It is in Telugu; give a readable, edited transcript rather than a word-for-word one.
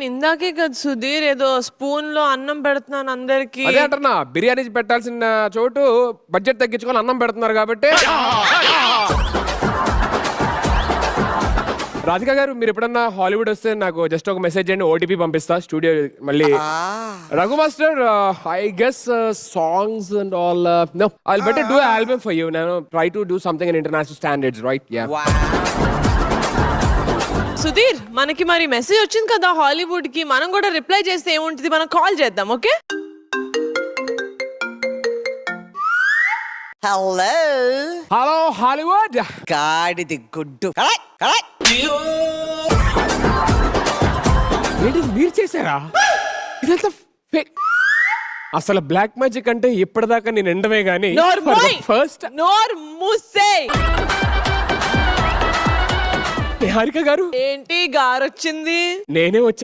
నేను ఇందాకే కదా సుధీర్ ఏదో స్పూన్ లో అన్నం పెడుతున్నాను అందరికి. అదే అంటున్నా, బిర్యానీ పెట్టాల్సిన చోటు బడ్జెట్ తగ్గించుకొని అన్నం పెడుతున్నారు కాబట్టి. రాధిక గారు, మీరు ఎప్పుడన్నా హాలీవుడ్ వస్తే నాకు జస్ట్ ఒక మెసేజ్ చేయండి, ఓటీపీ పంపిస్తా స్టూడియో మళ్ళీ. Raghu master, I guess songs and all no, I will better do album for you. నేను try to do something in international standards, right? Yeah. Sudheer, మనకి మరి మెసేజ్ వచ్చింది కదా హాలీవుడ్ కి, మనం కూడా రిప్లై చేస్తే ఏముంటుంది, మనం కాల్ చేద్దాం. Okay, hello hello Hollywood. గాడిది గుడ్డు. ఏంటి మీరు చేశారా ఇదంతా? అసలు బ్లాక్ మ్యాజిక్ అంటే ఇప్పటిదాకా నేను ఎండమే గానీ ఫస్ట్. నోర్ మూసే. హారిక గారు, ఏంటి గారు వచ్చింది? నేనే వచ్చా.